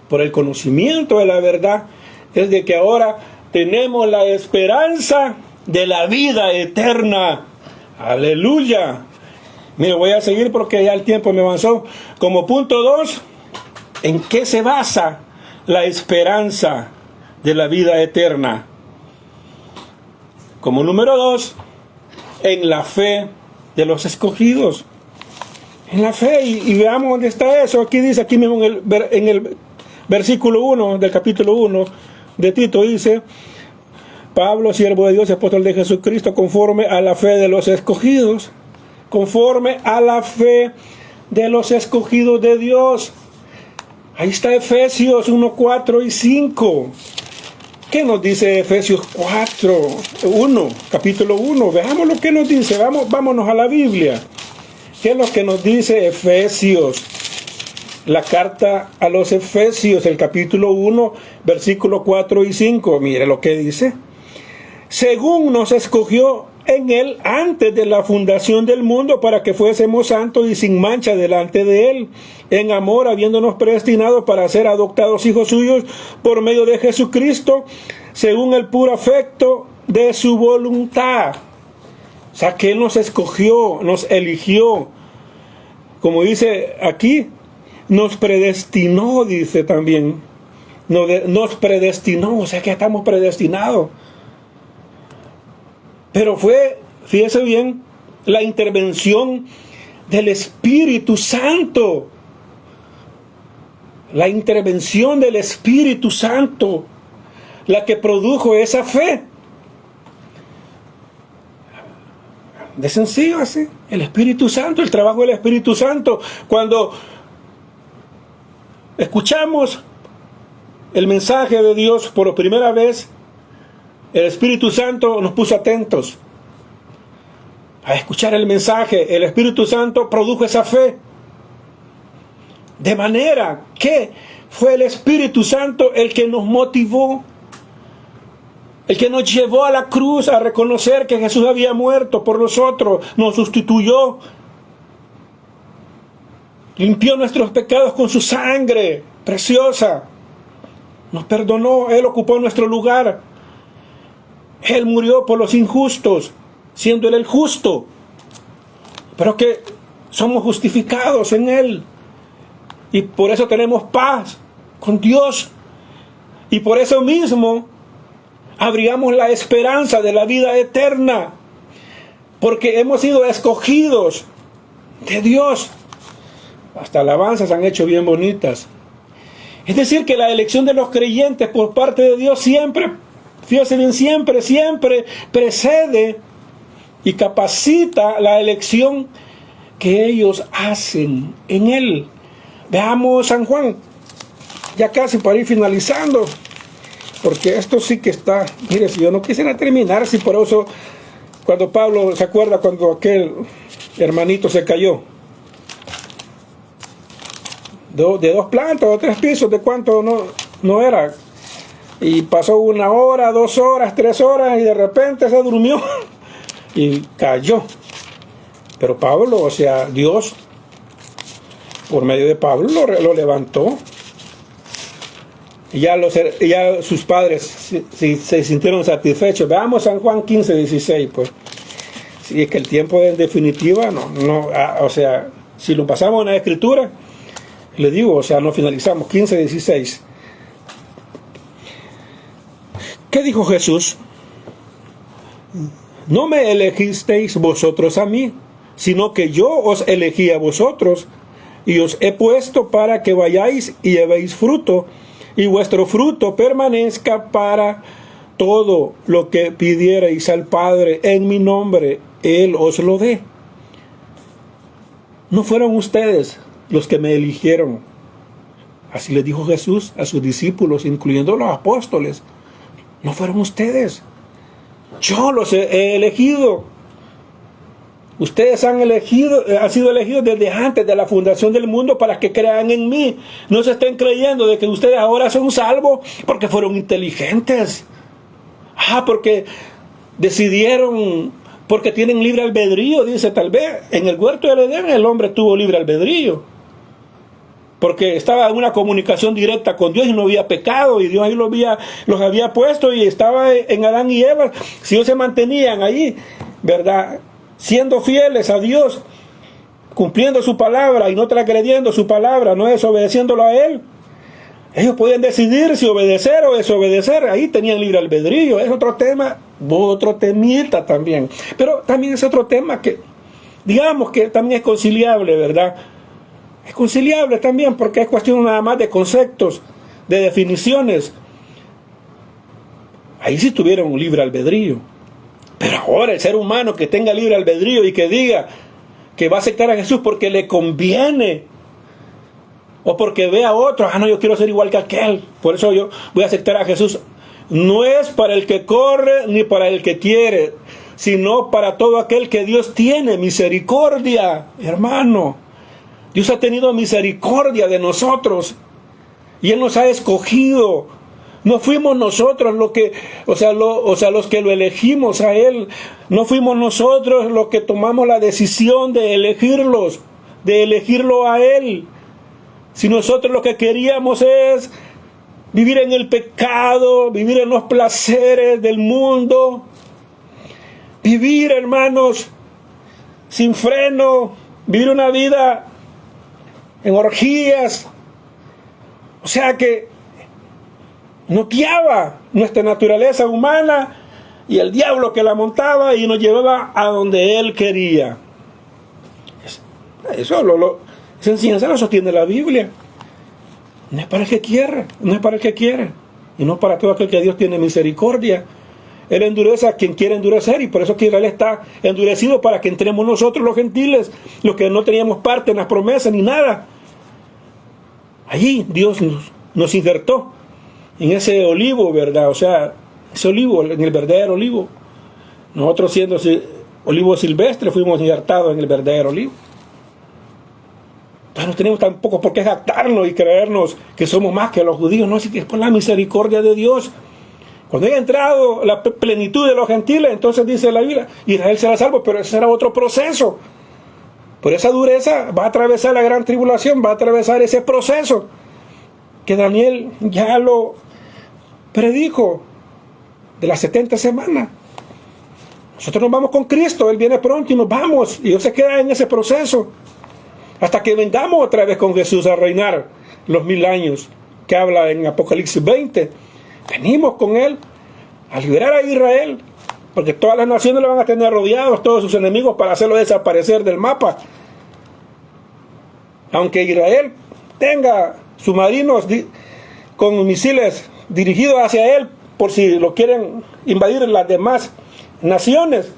por el conocimiento de la verdad, es de que ahora tenemos la esperanza de la vida eterna. Aleluya. Mire, voy a seguir porque ya el tiempo me avanzó. Como punto 2, ¿en qué se basa la esperanza de la vida eterna? Como número 2, en la fe de los escogidos. En la fe, y veamos dónde está eso. Aquí dice, aquí mismo en el versículo 1 del capítulo 1 de Tito, dice, Pablo, siervo de Dios, apóstol de Jesucristo, conforme a la fe de los escogidos. Conforme a la fe de los escogidos de Dios. Ahí está Efesios 1, 4 y 5. ¿Qué nos dice Efesios 1, capítulo 1? Veamos lo que nos dice. Vámonos a la Biblia. ¿Qué es lo que nos dice Efesios? La carta a los Efesios, el capítulo 1, versículo 4 y 5. Mire lo que dice. Según nos escogió en él antes de la fundación del mundo para que fuésemos santos y sin mancha delante de él, en amor, habiéndonos predestinado para ser adoptados hijos suyos por medio de Jesucristo, según el puro afecto de su voluntad. O sea, que él nos escogió, nos eligió. Como dice aquí, nos predestinó, dice también. Nos predestinó, o sea que estamos predestinados. Pero fue, fíjese bien, la intervención del Espíritu Santo. La intervención del Espíritu Santo, la que produjo esa fe. De sencillo así, el Espíritu Santo, el trabajo del Espíritu Santo. Cuando escuchamos el mensaje de Dios por primera vez, el Espíritu Santo nos puso atentos a escuchar el mensaje. El Espíritu Santo produjo esa fe. De manera que fue el Espíritu Santo el que nos motivó, el que nos llevó a la cruz a reconocer que Jesús había muerto por nosotros, nos sustituyó, limpió nuestros pecados con su sangre, preciosa. Nos perdonó, Él ocupó nuestro lugar. Él murió por los injustos, siendo Él el justo. Pero que somos justificados en Él. Y por eso tenemos paz con Dios. Y por eso mismo abrigamos la esperanza de la vida eterna. Porque hemos sido escogidos de Dios. Hasta alabanzas han hecho bien bonitas. Es decir, que la elección de los creyentes por parte de Dios siempre, fíjense bien, siempre precede y capacita la elección que ellos hacen en Él. Veamos San Juan, ya casi para ir finalizando, porque esto sí que está, mire, si yo no quisiera terminar, si por eso, cuando Pablo, ¿se acuerda cuando aquel hermanito se cayó? De 2 plantas o 3 pisos, de cuánto no era, y pasó 1 hora, 2 horas, 3 horas, y de repente se durmió y cayó. Pero Pablo, o sea, Dios, por medio de Pablo, lo levantó. Y ya sus padres se sintieron satisfechos. Veamos San Juan 15:16, pues. Si es que el tiempo en definitiva, o sea, si lo pasamos en la Escritura, le digo, o sea, no finalizamos. 15:16. ¿Qué dijo Jesús? No me elegisteis vosotros a mí, sino que yo os elegí a vosotros, y os he puesto para que vayáis y llevéis fruto, y vuestro fruto permanezca, para todo lo que pidierais al Padre en mi nombre, Él os lo dé. No fueron ustedes los que me eligieron. Así le dijo Jesús a sus discípulos, incluyendo los apóstoles. No fueron ustedes. Yo los he elegido. Ustedes han sido elegidos desde antes de la fundación del mundo para que crean en mí. No se estén creyendo de que ustedes ahora son salvos porque fueron inteligentes. Porque decidieron, porque tienen libre albedrío, dice. Tal vez en el huerto del Edén el hombre tuvo libre albedrío, porque estaba en una comunicación directa con Dios y no había pecado, y Dios ahí los había puesto, y estaba en Adán y Eva. Si ellos se mantenían ahí, ¿verdad?, siendo fieles a Dios, cumpliendo su palabra y no transgrediendo su palabra, no desobedeciéndolo a Él, ellos podían decidir si obedecer o desobedecer. Ahí tenían libre albedrío. Es otro tema, otro temita también. Pero también es otro tema que, digamos que también es conciliable, ¿verdad? Es conciliable también, porque es cuestión nada más de conceptos, de definiciones. Ahí sí tuvieron libre albedrío. Pero ahora el ser humano que tenga libre albedrío y que diga que va a aceptar a Jesús porque le conviene, o porque ve a otro, no, yo quiero ser igual que aquel, por eso yo voy a aceptar a Jesús. No es para el que corre ni para el que quiere, sino para todo aquel que Dios tiene misericordia, hermano. Dios ha tenido misericordia de nosotros y Él nos ha escogido. No fuimos nosotros los que lo elegimos a Él. No fuimos nosotros los que tomamos la decisión de elegirlo a Él. Si nosotros lo que queríamos es vivir en el pecado, vivir en los placeres del mundo, vivir, hermanos, sin freno, vivir una vida en orgías, o sea que nos guiaba nuestra naturaleza humana y el diablo que la montaba y nos llevaba a donde él quería. Esa enseñanza lo sostiene la Biblia. No es para el que quiere, no es para el que quiere, y no para todo aquel que Dios tiene misericordia. Él endurece a quien quiere endurecer, y por eso que Israel está endurecido, para que entremos nosotros los gentiles, los que no teníamos parte en las promesas ni nada. Allí Dios nos injertó en ese olivo, ¿verdad? O sea, ese olivo, en el verdadero olivo. Nosotros, siendo olivo silvestre, fuimos injertados en el verdadero olivo. Entonces no tenemos tampoco por qué jactarnos y creernos que somos más que los judíos. No, así que es por la misericordia de Dios. Cuando haya entrado la plenitud de los gentiles, entonces dice la Biblia, Israel será salvo, pero ese será otro proceso. Por esa dureza va a atravesar la gran tribulación, va a atravesar ese proceso. que Daniel ya lo predijo, de las 70 semanas. Nosotros nos vamos con Cristo, Él viene pronto y nos vamos, y Dios se queda en ese proceso hasta que vengamos otra vez con Jesús a reinar los 1000 años que habla en Apocalipsis 20. Venimos con Él a liberar a Israel, porque todas las naciones lo van a tener rodeados, todos sus enemigos, para hacerlo desaparecer del mapa. Aunque Israel tenga submarinos con misiles dirigidos hacia él, por si lo quieren invadir las demás naciones,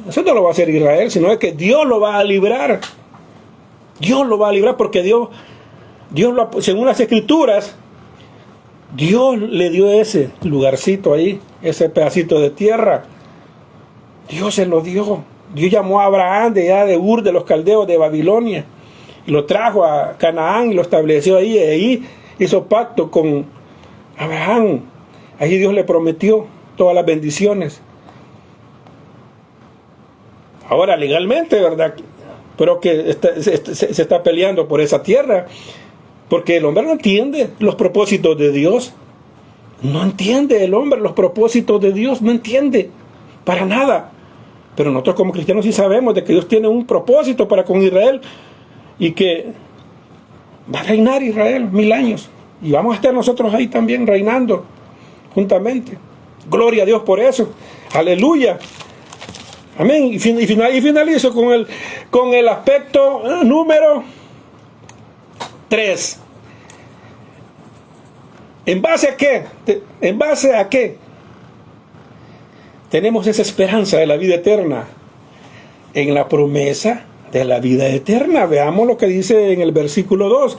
eso no lo va a hacer Israel, sino es que Dios lo va a librar. Dios lo va a librar, porque Dios según las Escrituras, Dios le dio ese lugarcito ahí, ese pedacito de tierra. Dios se lo dio. Dios llamó a Abraham de allá de Ur de los caldeos de Babilonia y lo trajo a Canaán y lo estableció ahí. Y ahí hizo pacto con Abraham. Ahí Dios le prometió todas las bendiciones. Ahora legalmente, ¿verdad? Pero que se está peleando por esa tierra, porque el hombre no entiende los propósitos de Dios. No entiende el hombre los propósitos de Dios, no entiende para nada. Pero nosotros como cristianos sí sabemos de que Dios tiene un propósito para con Israel, y que va a reinar Israel 1000 años, y vamos a estar nosotros ahí también reinando juntamente. Gloria a Dios por eso. Aleluya. Amén. Y finalizo con el aspecto número 3. ¿En base a qué? ¿En base a qué tenemos esa esperanza de la vida eterna? En la promesa de la vida eterna. Veamos lo que dice en el versículo 2.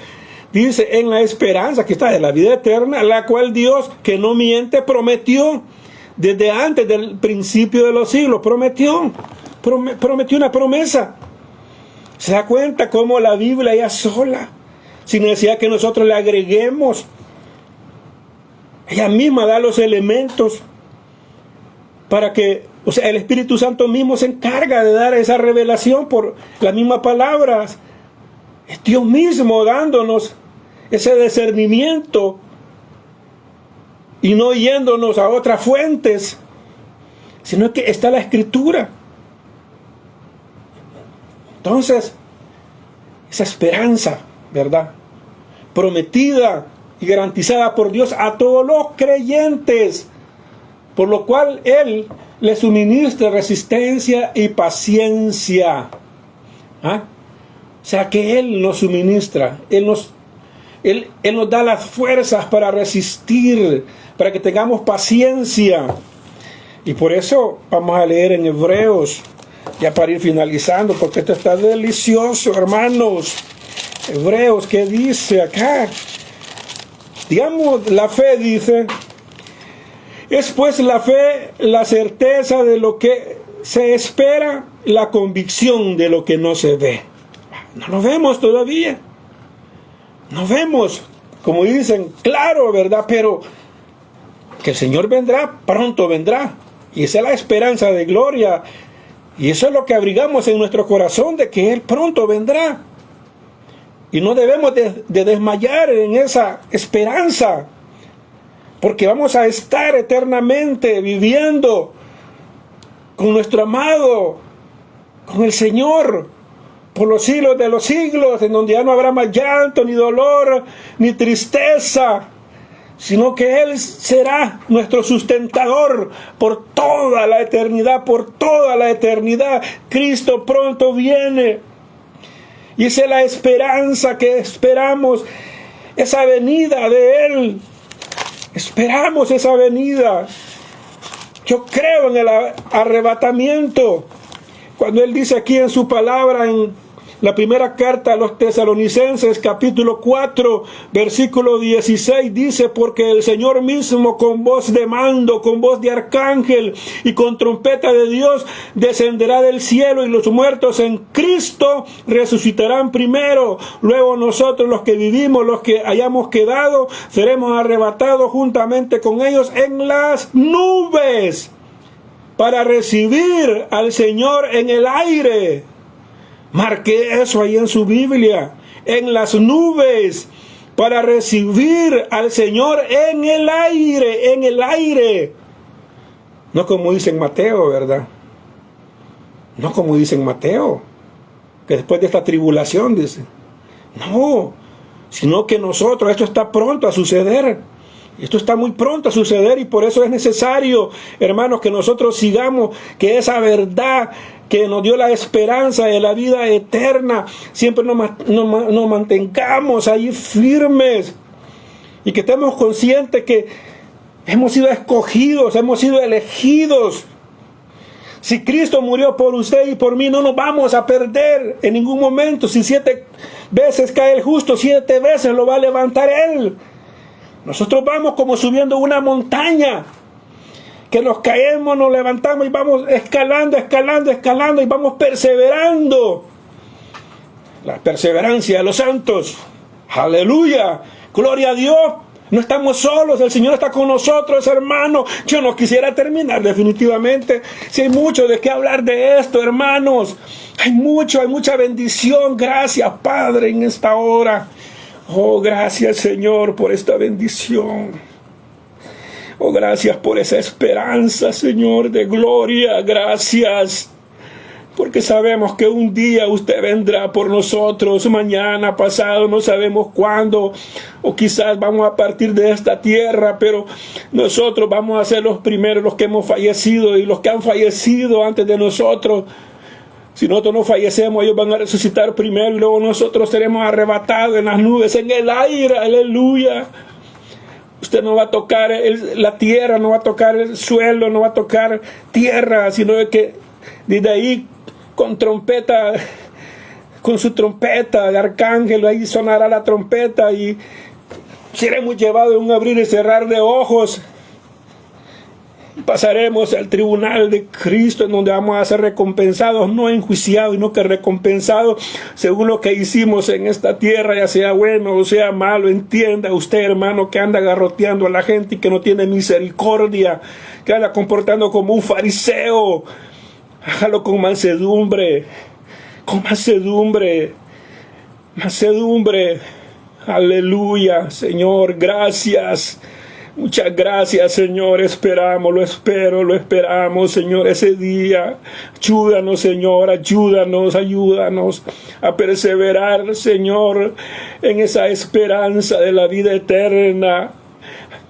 Dice, en la esperanza, aquí está, de la vida eterna, la cual Dios, que no miente, prometió desde antes del principio de los siglos. Prometió una promesa. ¿Se da cuenta cómo la Biblia ya sola, sin necesidad que nosotros le agreguemos? Ella misma da los elementos para que, o sea, el Espíritu Santo mismo se encarga de dar esa revelación por las mismas palabras. Es Dios mismo dándonos ese discernimiento y no yéndonos a otras fuentes, sino que está la Escritura. Entonces, esa esperanza, ¿verdad?, prometida y garantizada por Dios a todos los creyentes, por lo cual Él les suministra resistencia y paciencia. ¿Ah? O sea que Él nos suministra, Él nos da las fuerzas para resistir, para que tengamos paciencia. Y por eso vamos a leer en Hebreos, ya para ir finalizando, porque esto está delicioso, hermanos. Hebreos, ¿qué dice acá? Digamos, la fe dice, es pues la fe la certeza de lo que se espera, la convicción de lo que no se ve. No lo vemos todavía. No vemos, como dicen, claro, ¿verdad? Pero que el Señor vendrá, pronto vendrá. Y esa es la esperanza de gloria. Y eso es lo que abrigamos en nuestro corazón, de que Él pronto vendrá. Y no debemos de desmayar en esa esperanza, porque vamos a estar eternamente viviendo con nuestro amado, con el Señor, por los siglos de los siglos, en donde ya no habrá más llanto, ni dolor, ni tristeza, sino que Él será nuestro sustentador por toda la eternidad, por toda la eternidad. Cristo pronto viene. Y esa es la esperanza que esperamos, esa venida de Él. Esperamos esa venida. Yo creo en el arrebatamiento. Cuando Él dice aquí en su palabra, en la primera carta a los Tesalonicenses, capítulo 4, versículo 16, dice, porque el Señor mismo con voz de mando, con voz de arcángel y con trompeta de Dios descenderá del cielo, y los muertos en Cristo resucitarán primero. Luego nosotros, los que vivimos, los que hayamos quedado, seremos arrebatados juntamente con ellos en las nubes para recibir al Señor en el aire. Marque eso ahí en su Biblia. En las nubes para recibir al Señor en el aire, en el aire. No como dice en Mateo, ¿verdad? No como dice en Mateo, que después de esta tribulación, dice. No, sino que nosotros, esto está pronto a suceder. Esto está muy pronto a suceder y por eso es necesario, hermanos, que nosotros sigamos, que esa verdad que nos dio la esperanza de la vida eterna, siempre nos mantengamos ahí firmes y que estemos conscientes que hemos sido escogidos, hemos sido elegidos. Si Cristo murió por usted y por mí, no nos vamos a perder en ningún momento. Si 7 veces cae el justo, 7 veces lo va a levantar Él. Nosotros vamos como subiendo una montaña, que nos caemos, nos levantamos y vamos escalando, escalando, escalando y vamos perseverando. La perseverancia de los santos. Aleluya, gloria a Dios. No estamos solos, el Señor está con nosotros, hermano. Yo no quisiera terminar definitivamente. Si hay mucho de qué hablar de esto, hermanos. Hay mucha bendición. Gracias, Padre, en esta hora. Oh, gracias, Señor, por esta bendición. Oh, gracias por esa esperanza, Señor, de gloria. Gracias. Porque sabemos que un día usted vendrá por nosotros, mañana, pasado, no sabemos cuándo, o quizás vamos a partir de esta tierra, pero nosotros vamos a ser los primeros, los que hemos fallecido, y los que han fallecido antes de nosotros. Si nosotros no fallecemos, ellos van a resucitar primero, y luego nosotros seremos arrebatados en las nubes, en el aire, aleluya. Usted no va a tocar la tierra, no va a tocar el suelo, no va a tocar tierra, sino que desde ahí, con trompeta, con su trompeta de arcángel, ahí sonará la trompeta y seremos llevados en un abrir y cerrar de ojos. Pasaremos al tribunal de Cristo, en donde vamos a ser recompensados, no enjuiciados, sino que recompensados según lo que hicimos en esta tierra, ya sea bueno o sea malo. Entienda usted, hermano, que anda garroteando a la gente y que no tiene misericordia, que anda comportando como un fariseo. Hágalo con mansedumbre, mansedumbre. Aleluya, Señor, gracias. Muchas gracias, Señor. Lo esperamos, Señor, ese día. Ayúdanos, Señor, ayúdanos a perseverar, Señor, en esa esperanza de la vida eterna.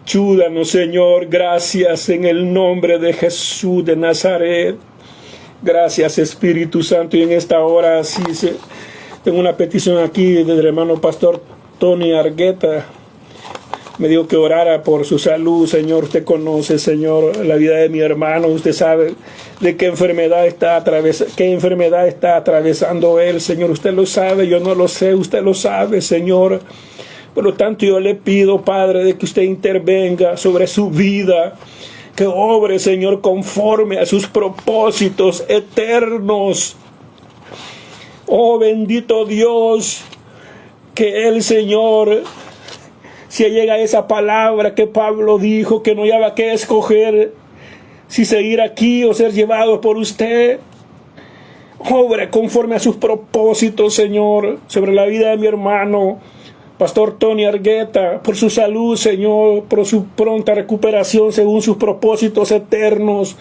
Ayúdanos, Señor, gracias en el nombre de Jesús de Nazaret. Gracias, Espíritu Santo. Y en esta hora tengo una petición aquí del hermano pastor Tony Argueta. Me dijo que orara por su salud, Señor. Usted conoce, Señor, la vida de mi hermano. Usted sabe de qué enfermedad está atravesando él, Señor. Usted lo sabe, yo no lo sé. Usted lo sabe, Señor. Por lo tanto, yo le pido, Padre, de que usted intervenga sobre su vida. Que obre, Señor, conforme a sus propósitos eternos. Oh, bendito Dios, que el Señor, si llega esa palabra que Pablo dijo, que no había que escoger, si seguir aquí o ser llevado por usted, obre conforme a sus propósitos, Señor, sobre la vida de mi hermano Pastor Tony Argueta, por su salud, Señor, por su pronta recuperación según sus propósitos eternos.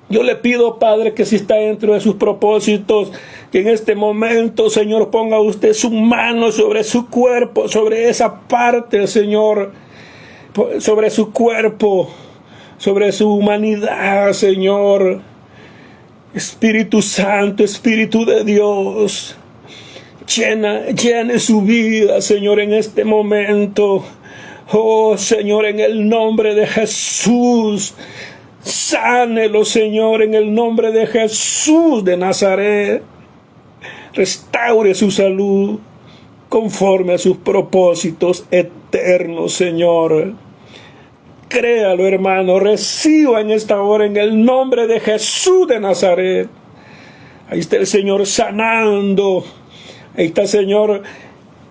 Yo le pido, Padre, que si está dentro de sus propósitos, que en este momento, Señor, ponga usted su mano sobre su cuerpo, sobre esa parte, Señor, sobre su cuerpo, sobre su humanidad, Señor. Espíritu Santo, Espíritu de Dios, llene su vida, Señor, en este momento. Oh, Señor, en el nombre de Jesús, sánelo, Señor, en el nombre de Jesús de Nazaret. Restaure su salud conforme a sus propósitos eternos, Señor. Créalo, hermano, reciba en esta hora en el nombre de Jesús de Nazaret. Ahí está el Señor sanando. Ahí está el Señor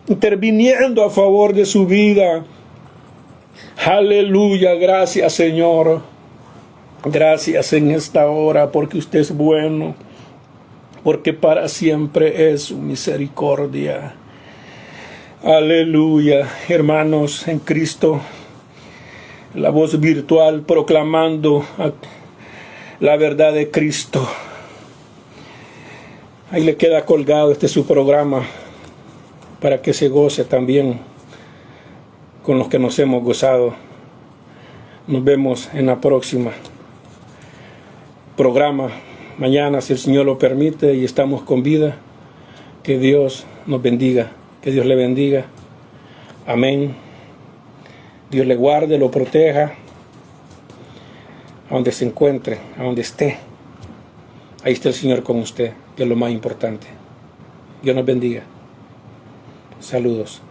interviniendo a favor de su vida. Aleluya, gracias, Señor. Gracias en esta hora porque usted es bueno, porque para siempre es su misericordia. Aleluya, hermanos en Cristo. La voz virtual proclamando la verdad de Cristo. Ahí le queda colgado su programa para que se goce también con los que nos hemos gozado. Nos vemos en la próxima programa mañana, si el Señor lo permite y estamos con vida. Que Dios nos bendiga, que Dios le bendiga. Amén. Dios le guarde, lo proteja, a donde se encuentre, a donde esté. Ahí está el Señor con usted, que es lo más importante. Dios nos bendiga. Saludos.